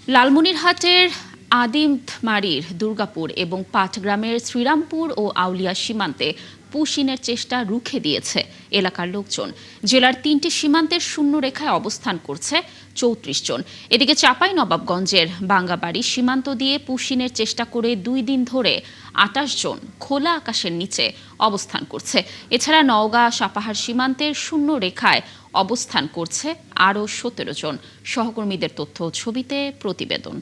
লালমনিরহাটের আদিমমারীর দুর্গাপুর এবং পাটগ্রামের শ্রীরামপুর ও আউলিয়া সীমান্তে পুশিনের চেষ্টা রুখে দিয়েছে এলাকার লোকজন। জেলার ৩টি সীমান্তের শূন্য রেখায় অবস্থান করছে ৩৪ জন। এদিকে চাঁপাইনবাবগঞ্জের বাঙ্গাবাড়ি সীমান্ত দিয়ে পুশিনের চেষ্টা করে ২ দিন ধরে ২৮ জন খোলা আকাশের নিচে অবস্থান করছে। এছাড়া নওগাঁ সাপাহার সীমান্তের শূন্য রেখায় অবস্থান করছে আরও ১৭ জন। সহকর্মীদের তথ্য ছবিতে প্রতিবেদন।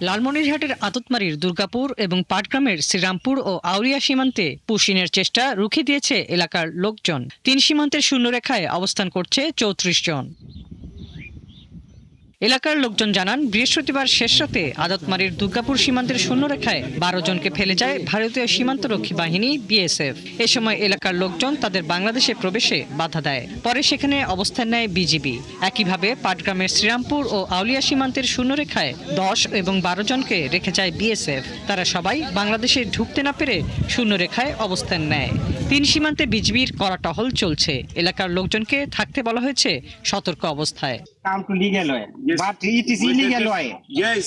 লালমনিরহাটের আততমারীর দুর্গাপুর এবং পাটগ্রামের শ্রীরামপুর ও আউলিয়া সীমান্তে পুশিনের চেষ্টা রুখে দিয়েছে এলাকার লোকজন। ৩ সীমান্তের শূন্যরেখায় অবস্থান করছে ৩৪ জন। এলাকার লোকজন জানান, বৃহস্পতিবার শেষ রাতে আদতমারীর দুর্গাপুর সীমান্তের শূন্যরেখায় ১২ জনকে ফেলে যায় ভারতীয় সীমান্তরক্ষী বাহিনী বিএসএফ। এ সময় এলাকার লোকজন তাদের বাংলাদেশে প্রবেশে বাধা দেয়। পরে সেখানে অবস্থান নেয় বিজিবি। একইভাবে পাটগ্রামের শ্রীরামপুর ও আউলিয়া সীমান্তের শূন্যরেখায় ১০ এবং ১২ জনকে রেখে যায় বিএসএফ। তারা সবাই বাংলাদেশে ঢুকতে না পেরে শূন্যরেখায় অবস্থান নেয়। ৩ সীমান্তে বিজিবির কড়া টহল চলছে। এলাকার লোকজনকে থাকতে বলা হয়েছে সতর্ক অবস্থায়। Come to legal way, yes. But it is illegal way. Yes,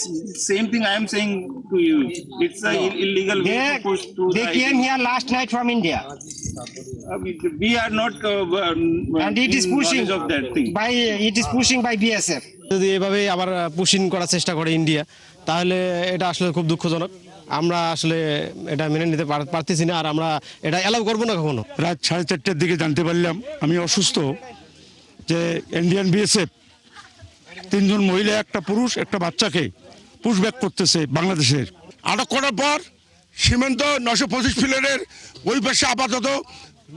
same thing I am saying to you. It's a illegal way to push to. They came here last night from India. We are not And it is pushing of that thing. It is pushing by BSF. যদি এভাবে আবার pushing করার চেষ্টা করে India, তাহলে এটা আসলে খুব দুঃখজনক। আমরা আসলে এটা মেনে নিতে পারতেছি না, আর আমরা এটা অ্যালাউ করবো না কখনো। রাত 4:30টার দিকে জানতে পারলাম আমি অসুস্থ, যে ইন্ডিয়ান বিএসএফ 3 জন মহিলা, একটা পুরুষ, একটা বাচ্চাকে পুশব্যাক করতেছে বাংলাদেশের। আটক করার পর সীমান্ত 925 ফিলের ওই পাশে আপাতত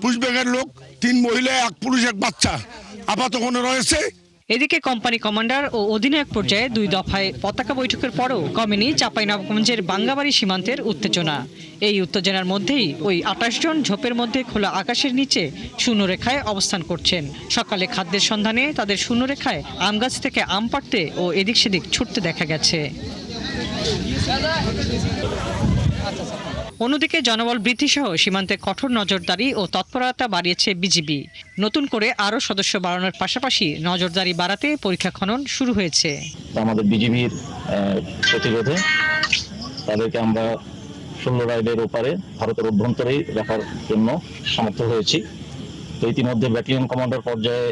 পুশব্যাকের লোক 3 মহিলা, 1 পুরুষ, 1 বাচ্চা আপাতত ওখানে রয়েছে। এদিকে কোম্পানি কমান্ডার ও অধিনায়ক পর্যায়ে 2 দফায় পতাকা বৈঠকের পরও কমেনি চাঁপাইনবাবগঞ্জের বাঙ্গাবাড়ি সীমান্তের উত্তেজনা। এই উত্তেজনার মধ্যেই ওই 28 জন ঝোপের মধ্যে খোলা আকাশের নিচে শূন্যরেখায় অবস্থান করছেন। সকালে খাদ্যের সন্ধানে তাদের শূন্যরেখায় আম গাছ থেকে আম পাড়তে ও এদিক সেদিক ছুটতে দেখা গেছে। অন্যদিকে জনবল বৃদ্ধি সহ সীমান্তে কঠোর নজরদারি ও তৎপরতা বাড়িয়েছে বিজিবি। নতুন করে আরও সদস্য বাড়ানোর পাশাপাশি নজরদারি বাড়াতে পরীক্ষা খনন শুরু হয়েছে। আমাদের বিজিবির প্রতিরোধে তাদেরকে আমরা 16 রাইডের ওপারে ভারতের অভ্যন্তরেই রাখার জন্য সমর্থ হয়েছি। তো ইতিমধ্যে ব্যাটালিয়ন কমান্ডার পর্যায়ে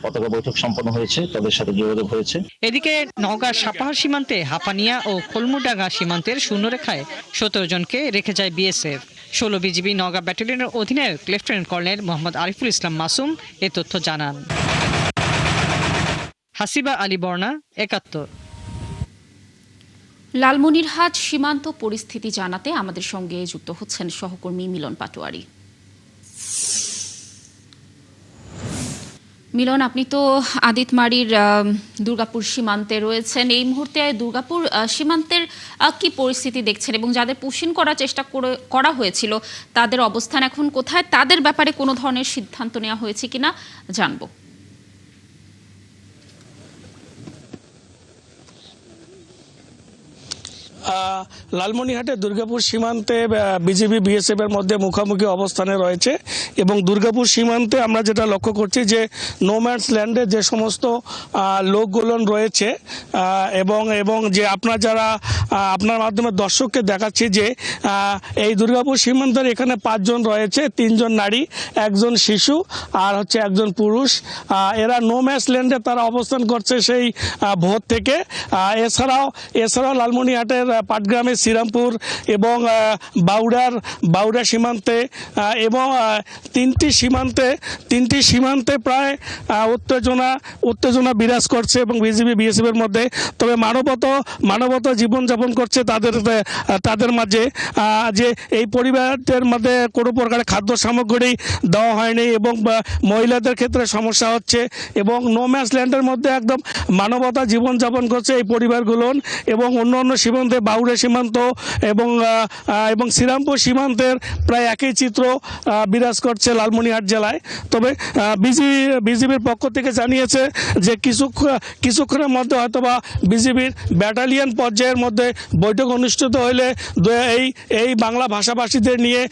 পতাকা বৈঠক সম্পন্ন হয়েছে, তাদের সাথে যোগাযোগ হয়েছে। এদিকে নওগাঁ সাপাহার সীমান্তে হাপানিয়া ও খোলমুডাঙ্গা সীমান্তের শূন্যরেখায় 17 জনকে রেখে যায় বিএসএফ। 16 বিজিবি নওগাঁ ব্যাটালিয়নের অধিনায়ক লেফটেন্যান্ট কর্নেল মোহাম্মদ আরিফুল ইসলাম মাসুম এ তথ্য জানান। হাসিবা আলী বর্ণা, ৭১। লালমনিরহাট সীমান্ত পরিস্থিতি জানাতে আমাদের সঙ্গে যুক্ত হচ্ছেন সহকর্মী মিলন পাটোয়ারি। মিলন, আপনি তো আদিতমারীর দুর্গাপুর সীমান্তে রয়েছেন। এই মুহূর্তে দুর্গাপুর সীমান্তের কি পরিস্থিতি দেখছেন, এবং যাদের পুশিন করার চেষ্টা করা হয়েছিল তাদের অবস্থান এখন কোথায়? তাদের ব্যাপারে কোনো ধরনের সিদ্ধান্ত নেওয়া হয়েছে কিনা জানবো। লালমনিরহাটের দুর্গাপুর সীমান্তে বিজিবি বিএসএফ এর মধ্যে মুখোমুখি অবস্থানে রয়েছে, এবং দুর্গাপুর সীমান্তে আমরা যেটা লক্ষ্য করছি যে নোম্যান্স ল্যান্ডে যে সমস্ত লোকগুলো রয়েছে, এবং যে আপনার মাধ্যমে দর্শককে দেখাচ্ছি যে এই দুর্গাপুর সীমান্তের এখানে 5 জন রয়েছে, 3 জন নারী, 1 জন শিশু আর হচ্ছে 1 জন পুরুষ। এরা নোম্যান্স ল্যান্ডে তারা অবস্থান করছে সেই ভোর থেকে। এছাড়াও লালমনিরহাটের পাটগ্রামের শ্রীরামপুর এবং বাউড়া সীমান্তে এবং 3টি সীমান্তে প্রায় উত্তেজনা বিরাজ করছে এবং বিজিবি বিএসএফ এর মধ্যে। তবে মানবত জীবনযাপন করছে তাদের মাঝে, যে এই পরিবারের মধ্যে কোনো প্রকার খাদ্য সামগ্রী দেওয়া হয়নি এবং মহিলাদের ক্ষেত্রে সমস্যা হচ্ছে, এবং নোম্যান্স ল্যান্ডের মধ্যে একদম মানবতা জীবনযাপন করছে এই পরিবারগুলো। এবং অন্য সীমান্তে বাউড়া সীমান্ত এবং শ্রীরামপুর সীমান্তের প্রায় একই চিত্র বিরাজ করছে লালমনিরহাট জেলায়। তবে বিজিবির পক্ষ থেকে জানিয়েছে যে কিছুক্ষণের মধ্যে হয়তোবা বিজিবির ব্যাটালিয়ন পর্যায়ের মধ্যে বৈঠক অনুষ্ঠিত হলে এই বাংলা ভাষাভাষীদের নিয়ে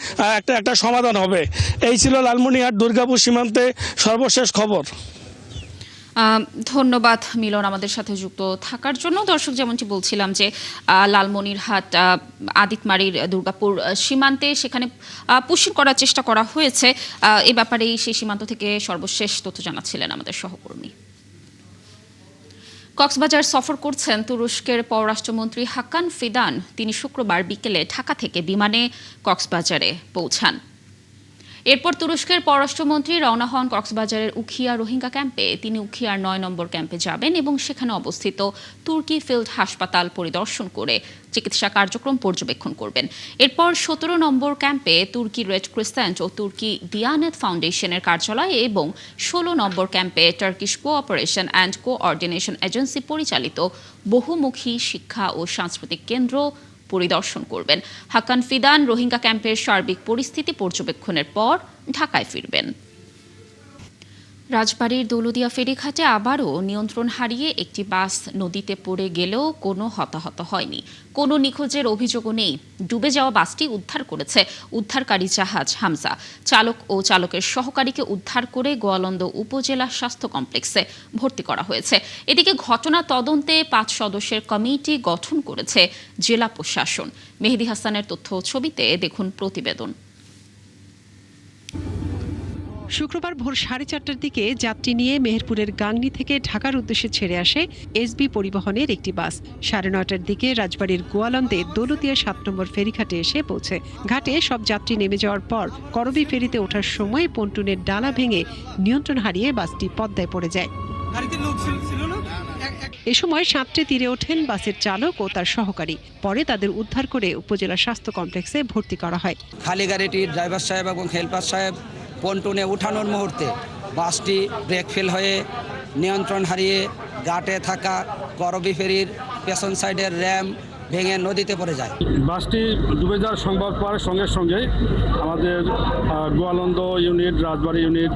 একটা সমাধান হবে। এই ছিল লালমনিরহাট দুর্গাপুর সীমান্তে সর্বশেষ খবর। ধন্যবাদ মিলন আমাদের সাথে যুক্ত থাকার জন্য। দর্শক, যেমনটি বলছিলাম যে লালমনিরহাট আদিতমারির দুর্গাপুর সীমান্তে সেখানে পুশিং করার চেষ্টা করা হয়েছে। এ ব্যাপারেই সেই সীমান্ত থেকে সর্বশেষ তথ্য জানাচ্ছিলেন আমাদের সহকর্মী। কক্সবাজার সফর করছেন তুরস্কের পররাষ্ট্রমন্ত্রী হাকান ফিদান। তিনি শুক্রবার বিকেলে ঢাকা থেকে বিমানে কক্সবাজারে পৌঁছান। এরপর তুরস্কের পররাষ্ট্রমন্ত্রী রওনা হন কক্সবাজারের উখিয়া রোহিঙ্গা ক্যাম্পে। তিনি উখিয়ার ৯ নম্বর ক্যাম্পে যাবেন এবং সেখানে অবস্থিত তুর্কি ফিল্ড হাসপাতাল পরিদর্শন করে চিকিৎসা কার্যক্রম পর্যবেক্ষণ করবেন। এরপর ১৭ নম্বর ক্যাম্পে তুর্কি রেড ক্রিসেন্ট ও তুর্কি দিয়ানেত ফাউন্ডেশনের কার্যালয় এবং ১৬ নম্বর ক্যাম্পে Turkish cooperation and coordination agency পরিচালিত বহুমুখী শিক্ষা ও সাংস্কৃতিক কেন্দ্র পরিদর্শন করবেন। হাকান ফিদান রোহিঙ্গা ক্যাম্পের সার্বিক পরিস্থিতি পর্যবেক্ষণের পর ঢাকায় ফিরবেন। রাজবাড়ীর দৌলদিয়া ফেরিঘাটে আবারও নিয়ন্ত্রণ হারিয়ে একটি বাস নদীতে পড়ে গেলেও কোনো হতাহত হয়নি। কোনো নিখোঁজের অভিযোগও নেই। ডুবে যাওয়া বাসটি উদ্ধার করেছে উদ্ধারকারী জাহাজ হামজা। চালক ও চালকের সহকারীকে উদ্ধার করে গোয়ালন্দ উপজেলা স্বাস্থ্য কমপ্লেক্সে ভর্তি করা হয়েছে। এদিকে ঘটনা তদন্তে ৫ সদস্যের কমিটি গঠন করেছে জেলা প্রশাসন। মেহেদী হাসানের তথ্য ও ছবিতে দেখুন প্রতিবেদন। শুক্রবার ভোর 4:30টার দিকে যাত্রী নিয়ে মেহেরপুরের গাংনী থেকে ঢাকার উদ্দেশ্যে ছেড়ে আসে এসবি পরিবহনের একটি বাস। 9:30টার দিকে রাজবাড়ীর গোয়ালন্দে দৌলতিয়া 7 নম্বর ফেরিঘাটে এসে পৌঁছে। ঘাটে সব যাত্রী নেমে যাওয়ার পর করবি ফেরিতে ওঠার সময় পন্টুনের ডালা ভেঙে নিয়ন্ত্রণ হারিয়ে বাসটি পদ্মায় পড়ে যায়। এ সময় সাঁতরে তীরে ওঠেন বাসের চালক ও তার সহকারী। পরে তাদের উদ্ধার করে উপজেলা স্বাস্থ্য কমপ্লেক্সে ভর্তি করা হয়। খালি গাড়িটির ড্রাইভার সাহেব এবং হেল্পার সাহেব পন্টুনে উঠানোর মুহূর্তে বাসটি ব্রেক ফেল হয়ে নিয়ন্ত্রণ হারিয়ে ঘাটে থাকা করবি ফেরির পেছন সাইডের র্যাম ভেঙে নদীতে পড়ে যায়। বাসটি ডুবে যাওয়ার সংবাদ পাওয়ার সঙ্গে সঙ্গে আমাদের গোয়ালন্দ ইউনিট, রাজবাড়ী ইউনিট,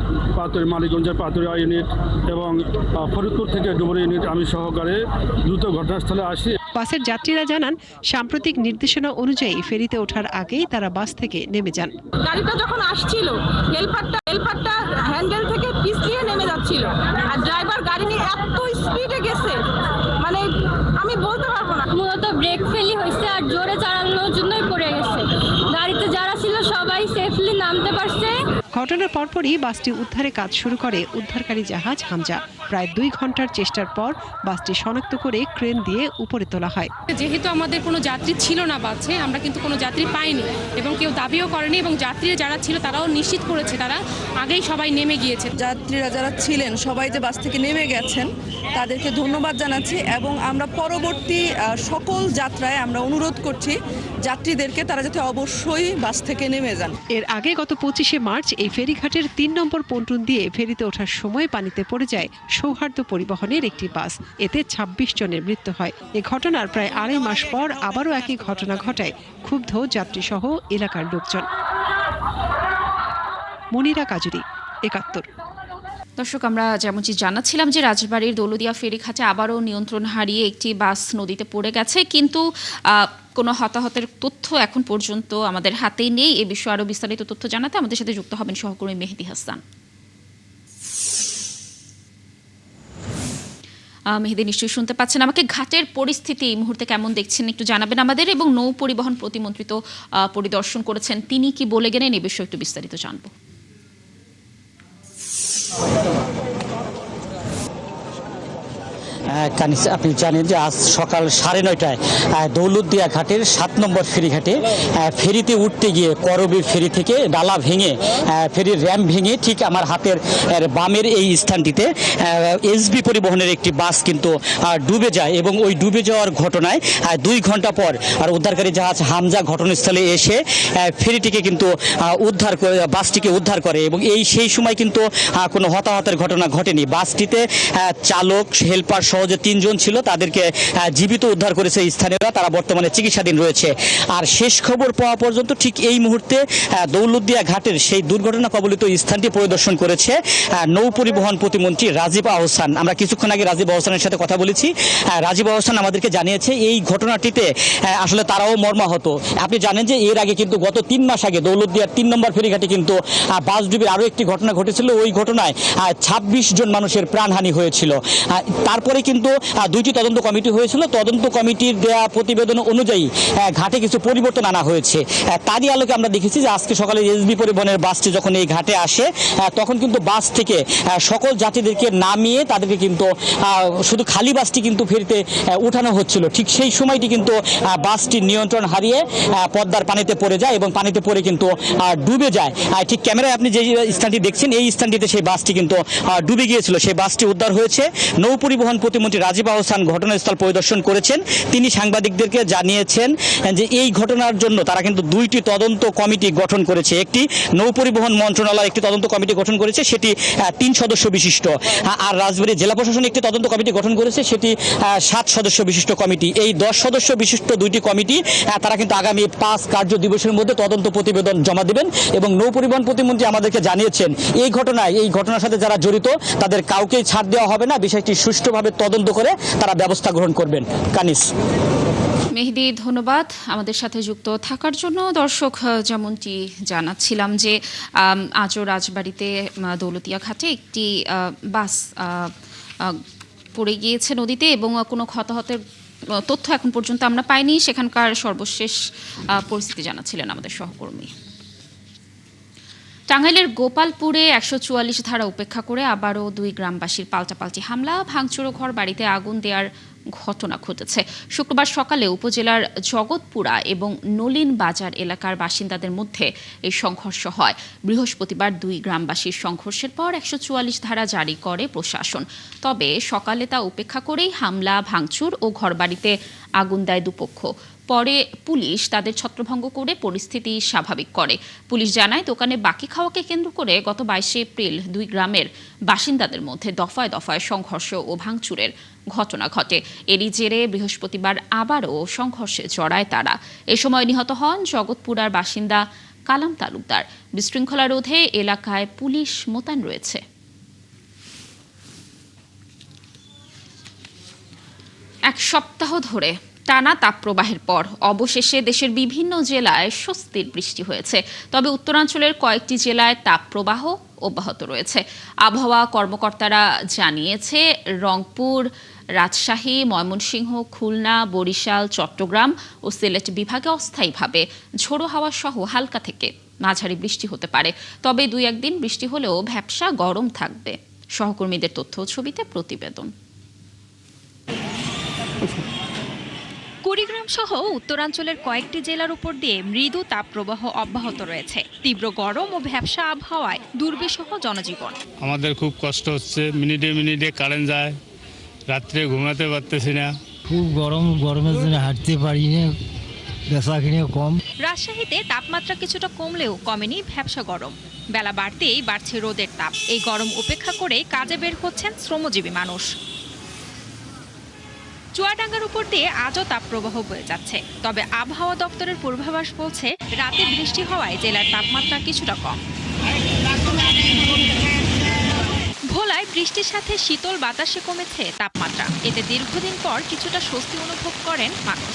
মানিকগঞ্জের পাতুরিয়া ইউনিট এবং ফরিদপুর থেকে ডুবুরি ইউনিট আমি সহকারে দ্রুত ঘটনাস্থলে আসি। বাসের যাত্রীরা জানান, সাম্প্রতিক নির্দেশনা অনুযায়ী ফেরিতে ওঠার আগেই তারা বাস থেকে নেমে যান। গাড়িটা যখন আসছিল হেলপারটা হ্যান্ডেল থেকে পিছলিয়ে নেমে যাচ্ছিল, আর ড্রাইভার গাড়ি নিয়ে এত স্পিডে গেছে মানে আমি বলতে পারবো না। মূলত ব্রেক ফেলি হয়েছে আর জোরে চালানোর জন্যই পড়ে গেছে। গাড়িতে যারা ছিল সবাই সেফলি নামতে পারছে। ঘটনার পরপরই বাসটি উদ্ধারে কাজ শুরু করে উদ্ধারকারী জাহাজ হামজা। প্রায় 2 ঘন্টার চেষ্টার পর বাসটি শনাক্ত করে ক্রেন দিয়ে উপরে তোলা হয়। যেহেতু আমাদের কোনো যাত্রী ছিল না বাসে, আমরা কিন্তু কোনো যাত্রী পাইনি এবং কেউ দাবিও করেনি এবং যাত্রীরা যারা ছিল তারাও নিশ্চিত করেছে তারা আগেই সবাই নেমে গিয়েছে। যাত্রীরা যারা ছিলেন সবাই যে বাস থেকে নেমে গেছেন তাদেরকে ধন্যবাদ জানাচ্ছি এবং আমরা পরবর্তী সকল যাত্রায় আমরা অনুরোধ করছি যাত্রীদেরকে তারা যাতে অবশ্যই বাস থেকে নেমে যান। এর আগে গত 25শে মার্চ এই ফেরিঘাটের 3 নম্বর পন্টুন দিয়ে ফেরিতে ওঠার সময় পানিতে পড়ে যায় সৌহার্দ্য পরিবহনের একটি বাস। এতে 26 জনের মৃত্যু হয়। এ ঘটনার প্রায় 2.5 মাস পর আবারও একই ঘটনা ঘটায় ক্ষুব্ধ যাত্রীসহ এলাকার লোকজন। মনিরা কাজুরি, 71। দর্শক, আমরা যেমনটি জানাচ্ছিলাম যে রাজবাড়ীর দৌলদিয়া ফেরিঘাটে আবারও নিয়ন্ত্রণ হারিয়ে একটি বাস নদীতে পড়ে গেছে, কিন্তু কোনো হতাহতের তথ্য এখন পর্যন্ত আমাদের হাতেই নেই। এ বিষয়ে আরও বিস্তারিত তথ্য জানাতে আমাদের সাথে যুক্ত হবেন সহকর্মী মেহেদী হাসান। মেহেদী, নিশ্চয়ই শুনতে পাচ্ছেন আমাকে। ঘাটের পরিস্থিতি এই মুহূর্তে কেমন দেখছেন একটু জানাবেন আমাদের, এবং নৌ পরিবহন প্রতিমন্ত্রী তো পরিদর্শন করেছেন, তিনি কি বলে গেলেন এ বিষয়ে একটু বিস্তারিত জানবো। আপনি জানেন যে আজ সকাল 9:30টায় দৌলতদিয়া ঘাটের 7 নম্বর ফেরিঘাটে ফেরিতে উঠতে গিয়ে করবি ফেরি থেকে ডালা ভেঙে ফেরির র্যাম ভেঙে ঠিক আমার হাতের বামের এই স্থানটিতে এসবি পরিবহনের একটি বাস কিন্তু ডুবে যায় এবং ওই ডুবে যাওয়ার ঘটনায় 2 ঘন্টা পর আর উদ্ধারকারী জাহাজ হামজা ঘটনাস্থলে এসে ফেরিটিকে কিন্তু বাসটিকে উদ্ধার করে এবং সেই সময় কিন্তু কোনো হতাহতের ঘটনা ঘটেনি। বাসটিতে চালক, হেল্পার সহ আরও যে 3 জন ছিল তাদেরকে জীবিত উদ্ধার করেছে স্থানীয়রা, তারা বর্তমানে চিকিৎসাধীন রয়েছে। আর শেষ খবর পাওয়া পর্যন্ত ঠিক এই মুহূর্তে দৌলতদিয়া ঘাটের সেই দুর্ঘটনা কবলিত স্থানটি পরিদর্শন করেছে নৌ পরিবহন প্রতিমন্ত্রী রাজীব আহসান। আমরা কিছুক্ষণ আগে রাজীব আহসানের সাথে কথা বলেছি। রাজীব আহসান আমাদেরকে জানিয়েছে এই ঘটনাটিতে আসলে তারাও মর্মাহত। আপনি জানেন যে এর আগে কিন্তু গত 3 মাস আগে দৌলতদিয়ার 3 নম্বর ফেরিঘাটে কিন্তু বাস ডুবির আরও একটি ঘটনা ঘটেছিল। ওই ঘটনায় 26 জন মানুষের প্রাণহানি হয়েছিল। তারপরে কিন্তু 2টি তদন্ত কমিটি হয়েছিল। তদন্ত কমিটির দেওয়া প্রতিবেদন অনুযায়ী ঘাটে কিছু পরিবর্তন আনা হয়েছে। তারই আলোকে আমরা দেখেছি যে আজকে সকালে এসবি পরিবহনের বাসটি যখন এই ঘাটে আসে তখন কিন্তু বাস থেকে সকল যাত্রীদেরকে নামিয়ে তাদেরকে কিন্তু শুধু খালি বাসটি কিন্তু ফেরিতে উঠানো হচ্ছিল। ঠিক সেই সময়টি কিন্তু বাসটি নিয়ন্ত্রণ হারিয়ে পদ্মার পানিতে পড়ে যায় এবং পানিতে পড়ে কিন্তু ডুবে যায়। ঠিক ক্যামেরায় আপনি যে স্থানটি দেখছেন এই স্থানটিতে সেই বাসটি কিন্তু ডুবে গিয়েছিল। সেই বাসটি উদ্ধার হয়েছে। নৌ পরিবহন প্রতিমন্ত্রী রাজীব আহসান ঘটনাস্থল পরিদর্শন করেছেন। তিনি সাংবাদিকদেরকে জানিয়েছেন যে এই ঘটনার জন্য তারা কিন্তু 2টি তদন্ত কমিটি গঠন করেছে। একটি নৌ পরিবহন মন্ত্রণালয় একটি তদন্ত কমিটি গঠন করেছে, সেটি 3 সদস্য বিশিষ্ট। আর রাজবাড়ী জেলা প্রশাসন একটি তদন্ত কমিটি গঠন করেছে, সেটি 7 সদস্য বিশিষ্ট কমিটি। এই 10 সদস্য বিশিষ্ট 2টি কমিটি তারা কিন্তু আগামী 5 কার্য দিবসের মধ্যে তদন্ত প্রতিবেদন জমা দেবেন। এবং নৌ পরিবহন প্রতিমন্ত্রী আমাদেরকে জানিয়েছেন এই ঘটনার সাথে যারা জড়িত তাদের কাউকেই ছাড় দেওয়া হবে না, বিষয়টি সুষ্ঠুভাবে তদন্ত করে তারা ব্যবস্থা গ্রহণ করবেন। কানিস। মেহেদি, ধন্যবাদ আমাদের সাথে যুক্ত থাকার জন্য। দর্শক, যেমনটি জানাচ্ছিলাম যে আজও রাজবাড়িতে দৌলতিয়া ঘাটে একটি বাস পড়ে গিয়েছে নদীতে এবং কোনো হতাহতের তথ্য এখন পর্যন্ত আমরা পাইনি। সেখানকার সর্বশেষ পরিস্থিতি জানাচ্ছিলেন আমাদের সহকর্মী। টাঙ্গাইলের গোপালপুরে 144 ধারা উপেক্ষা করে আবারও 2 গ্রামবাসীর পাল্টাপাল্টি হামলা, ভাঙচুর, ঘর বাড়িতে আগুন দেওয়ার ঘটনা ঘটেছে। শুক্রবার সকালে উপজেলার জগৎপুরা এবং নলিন বাজার এলাকার বাসিন্দাদের মধ্যে এই সংঘর্ষ হয়। বৃহস্পতিবার 2 গ্রামবাসীর সংঘর্ষের পর 144 ধারা জারি করে প্রশাসন। তবে সকালে তা উপেক্ষা করেই হামলা, ভাঙচুর ও ঘরবাড়িতে আগুন দেয় দুপক্ষ। পরে পুলিশ তাদের ছত্রভঙ্গ করে পরিস্থিতি স্বাভাবিক করে। পুলিশ জানায় দোকানে বাকি খাওয়াকে কেন্দ্র করে গত 22 এপ্রিল 2 গ্রামের বাসিন্দাদের মধ্যে দফায় দফায় সংঘর্ষ ও ভাঙচুরের ঘটনা ঘটে। এরই জেরে বৃহস্পতিবার আবারও সংঘর্ষে জড়ায় তারা। এ সময় নিহত হন জগৎপুরার বাসিন্দা কালাম তালুকদার। বিশৃঙ্খলা রোধে এলাকায় পুলিশ মোতায়েন রয়েছে। এক সপ্তাহ ধরে টানা তাপপ্রবাহের পর অবশেষে দেশের বিভিন্ন জেলায় স্বস্তির বৃষ্টি হয়েছে। তবে উত্তরাঞ্চলের কয়েকটি জেলায় তাপপ্রবাহ অব্যাহত রয়েছে। আবহাওয়া কর্মকর্তারা জানিয়েছে রংপুর, রাজশাহী, ময়মনসিংহ, খুলনা, বরিশাল, চট্টগ্রাম ও সিলেট বিভাগে অস্থায়ীভাবে ঝোড়ো হাওয়া সহ হালকা থেকে মাঝারি বৃষ্টি হতে পারে। তবে 2-1 দিন বৃষ্টি হলেও ভ্যাপসা গরম থাকবে। সহকর্মীদের তথ্য ছবিতে প্রতিবেদন। কুড়িগ্রাম সহ উত্তরাঞ্চলের কয়েকটি জেলার উপর দিয়ে মৃদু তাপপ্রবাহ অব্যাহত রয়েছে। তীব্র গরম ও ভ্যাপসা আবহাওয়ায় দুর্বিষহ জনজীবন। আমাদের খুব কষ্ট হচ্ছে, মিনিটে মিনিটে কারেন্ট যায়, রাত্রে ঘুমাতে পারতেছি না। খুব গরমের জন্য হাঁটতে পারি না, বেচা কিনে কম। রাজশাহীতে তাপমাত্রা কিছুটা কমলেও কমেনি ভ্যাপসা গরম। বেলা বাড়তেই বাড়ছে রোদের তাপ। এই গরম উপেক্ষা করে কাজে বের হচ্ছেন শ্রমজীবী মানুষ। চুয়াডাঙ্গার উপর দিয়ে আজও তাপপ্রবাহ বয়ে যাচ্ছে। তবে আবহাওয়া দপ্তরের পূর্বাভাস বলছে রাতে বৃষ্টি হওয়ায় জেলার তাপমাত্রা কিছুটা কম। ভোলায় বৃষ্টির সাথে শীতল বাতাসে কমেছে তাপমাত্রা। এতে দীর্ঘদিন পর কিছুটা স্বস্তি অনুভব করেন মানুষ।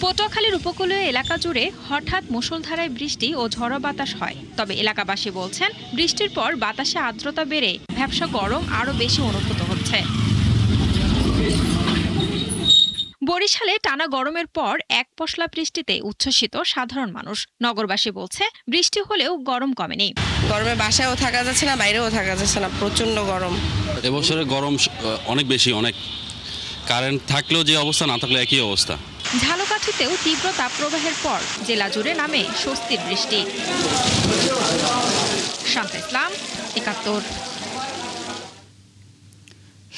পটুয়াখালীর উপকূলীয় এলাকা জুড়ে হঠাৎ মুষলধারায় বৃষ্টি ও ঝড়ো বাতাস হয়। তবে এলাকাবাসী বলছেন বৃষ্টির পর বাতাসে আর্দ্রতা বেড়ে ভ্যাপসা গরম আরও বেশি অনুভূত হচ্ছে। বরিশালে টানা গরমের পর এক পশলা বৃষ্টিতে উচ্ছ্বসিত সাধারণ মানুষ। নগরবাসী বলছে বৃষ্টি হলেও গরম কমেনি। গরমে বাসায়ও থাকা যাচ্ছে না, বাইরেও থাকা যাচ্ছে না, প্রচন্ড গরম। এবছরে গরম অনেক বেশি, অনেক কারেন্ট থাকলেও যে অবস্থা, না থাকলে একই অবস্থা। ঝালকাঠিতেও তীব্র তাপপ্রবাহের পর জেলা জুড়ে নামে স্বস্তির বৃষ্টি। শান্তা ইসলাম, ৭১।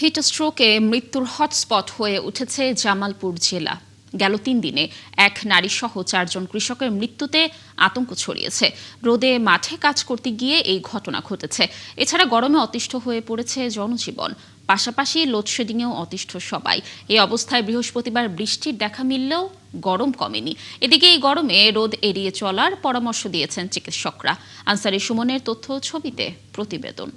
হিটস্ট্রোকে মৃত্যুর হটস্পট হয়ে উঠেছে জামালপুর জেলা। গেল 3 দিনে এক নারীসহ 4 জন কৃষকের মৃত্যুতে আতঙ্ক ছড়িয়েছে। রোদে মাঠে কাজ করতে গিয়ে এই ঘটনা ঘটেছে। এছাড়া গরমে অতিষ্ঠ হয়ে পড়েছে জনজীবন। পাশাপাশি লোডশেডিংয়েও অতিষ্ঠ সবাই। এই অবস্থায় বৃহস্পতিবার বৃষ্টির দেখা মিললেও গরম কমেনি। এদিকে এই গরমে রোদ এড়িয়ে চলার পরামর্শ দিয়েছেন চিকিৎসকরা। আনসারি সুমনের তথ্য ছবিতে প্রতিবেদন।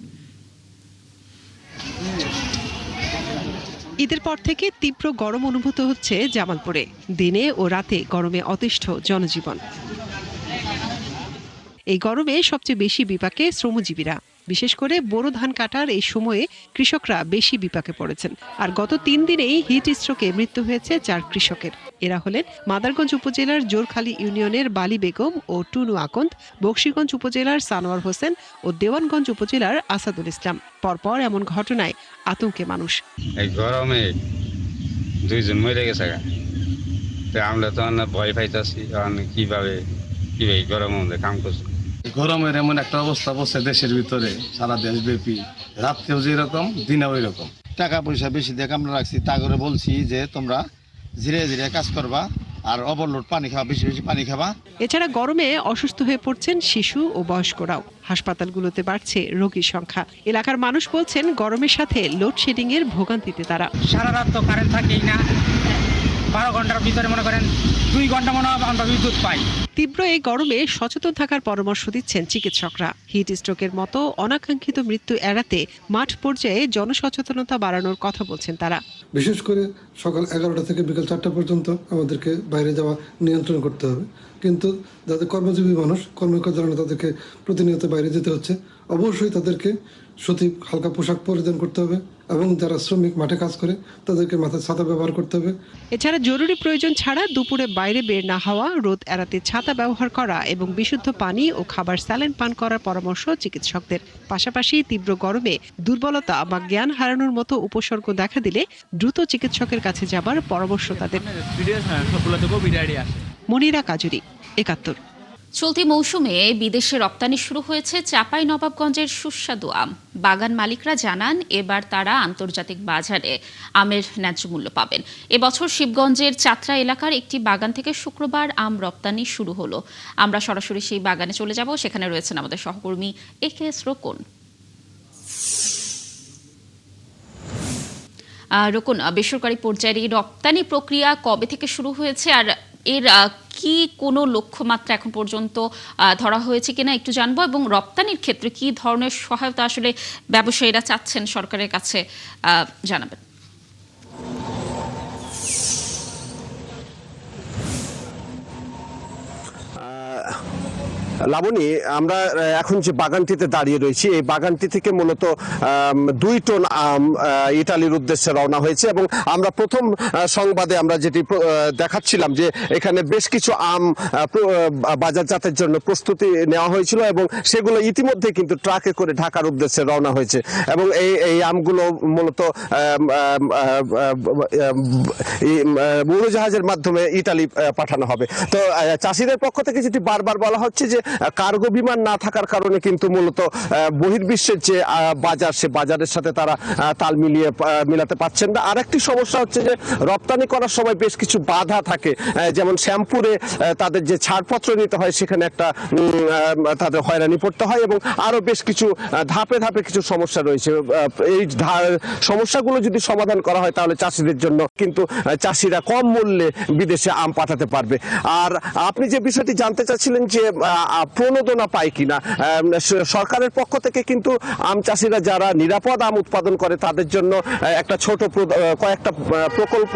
ঈদের পর থেকে তীব্র গরম অনুভূত হচ্ছে জামালপুরে। দিনে ও রাতে গরমে অতিষ্ঠ জনজীবন। এই গরমে সবচেয়ে বেশি বিপাকে শ্রমজীবীরা। বিশেষ করে বোরো ধান কাটার এই সময়ে কৃষকরা বেশি বিপাকে পড়েছেন। আর গত 3 দিনেই হিট স্ট্রোকে মৃত্যু হয়েছে 4 কৃষকের। এরা হলেন মাদারগঞ্জ উপজেলার জোরখালী ইউনিয়নের বালি বেগম ও টুনু আকন্দ, বকশীগঞ্জ উপজেলার সানোয়ার হোসেন ও দেওয়ানগঞ্জ উপজেলার আসাদুল ইসলাম। পরপর এমন ঘটনায় আতঙ্কে মানুষ। এই গরমে 2 জন মরে গেছে, আমরা তো ভয় পাইতেছি কিভাবে গরমের মধ্যে কাম করছি। গরমের এমন একটা অবস্থা বসে দেশের ভিতরে, সারা দেশব্যাপী, রাত্রেও যেরকম দিনেও ওই রকম। টাকা পয়সা বেশি দিয়ে আমরা রাখছি, তা করে বলছি যে তোমরা ধীরে ধীরে কাজ করবা আর ওভারলোড পানি খাওয়া, বেশি বেশি পানি খাবা। এছাড়া গরমে অসুস্থ হয়ে পড়ছেন শিশু ও বয়স্করাও। হাসপাতালগুলোতে বাড়ছে রোগীর সংখ্যা। এলাকার মানুষ বলছেন গরমের সাথে লোডশেডিং এর ভোগান্তিতে তারা। সারা রাত তো কারেন্ট থাকেই না, 12 ঘন্টার ভিতরে মনে করেন 2 ঘন্টা মনে হয় আমরা বিদ্যুৎ পাই। তীব্র এই গরমে সচেতন থাকার পরামর্শ দিচ্ছেন চিকিৎসকরা। হিট স্ট্রোকের মতো অনাকাঙ্ক্ষিত মৃত্যু এড়াতে মাঠ পর্যায়ে জনসচেতনতা বাড়ানোর কথা বলছেন তারা। বিশেষ করে সকাল 11টা থেকে বিকাল 4টা পর্যন্ত আমাদেরকে বাইরে যাওয়া নিয়ন্ত্রণ করতে হবে। কিন্তু যাদের কর্মজীবী মানুষ, কর্মকর্তার জন্য তাদেরকে প্রতিনিয়ত বাইরে যেতে হচ্ছে, অবশ্যই তাদেরকে সঠিক হালকা পোশাক পরিধান করতে হবে এবং যারা শ্রমিক মাঠে কাজ করে তাদেরকে মাথায় ছাতা ব্যবহার করতে হবে। এছাড়া জরুরি প্রয়োজন ছাড়া দুপুরে বাইরে বের না হওয়া, রোদ এড়াতে ছাতা ব্যবহার করা এবং বিশুদ্ধ পানি ও খাবার স্যালাইন পান করার পরামর্শ চিকিৎসকদের। পাশাপাশি তীব্র গরমে দুর্বলতা বা জ্ঞান হারানোর মতো উপসর্গ দেখা দিলে দ্রুত চিকিৎসকের কাছে যাবার পরামর্শ তাদের। মনিরা কাজুরি, ৭১। চলতি মৌসুমে বিদেশে রপ্তানি শুরু হয়েছে চাঁপাইনবাবগঞ্জের সুস্বাদু আম। বাগান মালিকরা জানান এবার তারা আন্তর্জাতিক বাজারে আমের ন্যায্য মূল্য পাবেন। এবছর শিবগঞ্জের চাত্রা এলাকার একটি বাগান থেকে শুক্রবার আম রপ্তানি শুরু হলো। আমরা সরাসরি সেই বাগানে চলে যাব। সেখানে রয়েছেন আমাদের সহকর্মী একেএস রোকন। রোকন, বেসরকারি পর্যায়ের এই রপ্তানি প্রক্রিয়া কবে থেকে শুরু হয়েছে আর এর কি কোনো লক্ষ্যমাত্রা এখন পর্যন্ত ধরা হয়েছে কিনা একটু জানবো, এবং রপ্তানির ক্ষেত্রে কি ধরনের সহায়তা আসলে ব্যবসায়ীরা চাচ্ছেন সরকারের কাছে জানাবেন। লাবণী, আমরা এখন যে বাগানটিতে দাঁড়িয়ে রয়েছি, এই বাগানটি থেকে মূলত 2 টন আম ইটালির উদ্দেশ্যে রওনা হয়েছে এবং আমরা প্রথম সংবাদে আমরা যেটি দেখাচ্ছিলাম যে এখানে বেশ কিছু আম বাজারজাতের জন্য প্রস্তুতি নেওয়া হয়েছিল এবং সেগুলো ইতিমধ্যে কিন্তু ট্রাকে করে ঢাকার উদ্দেশ্যে রওনা হয়েছে এবং এই আমগুলো মূলত উড়োজাহাজের মাধ্যমে ইটালি পাঠানো হবে। তো চাষিদের পক্ষ থেকে যেটি বারবার বলা হচ্ছে যে কার্গো বিমান না থাকার কারণে কিন্তু মূলত বহির্বিশ্বের যে বাজার, সে বাজারের সাথে তারা তাল মিলাতে পারছেন না। আরেকটি সমস্যা হচ্ছে যে রপ্তানি করার সময় বেশ কিছু বাধা থাকে, যেমন শ্যাম্পুরে তাদের যে ছাড়পত্র নিতে হয় সেখানে একটা তাদের হয়রানি পড়তে হয় এবং আরো বেশ কিছু ধাপে ধাপে কিছু সমস্যা রয়েছে। এই সমস্যাগুলো যদি সমাধান করা হয় তাহলে চাষিদের জন্য কিন্তু চাষিরা কম মূল্যে বিদেশে আম পাঠাতে পারবে। আর আপনি যে বিষয়টি জানতে চাচ্ছিলেন যে প্রণোদনা পায় কিনা, সরকারের পক্ষ থেকে কিন্তু আম চাষিরা যারা নিরাপদ আম উৎপাদন করে তাদের জন্য একটা কয়েকটা প্রকল্প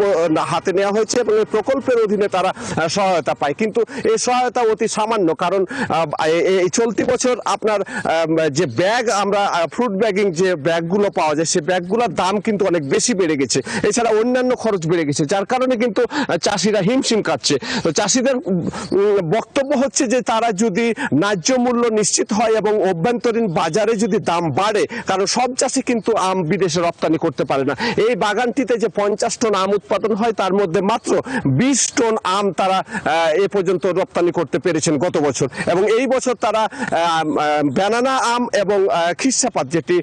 হাতে নেওয়া হয়েছে এবং এই প্রকল্পের অধীনে তারা সহায়তা পায়, কিন্তু এই সহায়তা অতি সামান্য। কারণ এই চলতি বছর আপনার যে ব্যাগ, আমরা ফ্রুট ব্যাগিং যে ব্যাগগুলো পাওয়া যায় সেই ব্যাগগুলোর দাম কিন্তু অনেক বেশি বেড়ে গেছে, এছাড়া অন্যান্য খরচ বেড়ে গেছে, যার কারণে কিন্তু চাষিরা হিমশিম খাচ্ছে। তো চাষিদের বক্তব্য হচ্ছে যে তারা যদি ন্যায্য মূল্য নিশ্চিত হয় এবং অভ্যন্তরীণ বাজারে যদি দাম বাড়ে, কারণ সব চাষি কিন্তু আম বিদেশে রপ্তানি করতে পারে না। এই বাগানটিতে যে 50 টন আম উৎপাদন হয় তার মধ্যে মাত্র 20 টন আম তারা এ পর্যন্ত রপ্তানি করতে পেরেছেন গত বছর, এবং এই বছর তারা ব্যানানা আম এবং খিসাপাত, যেটি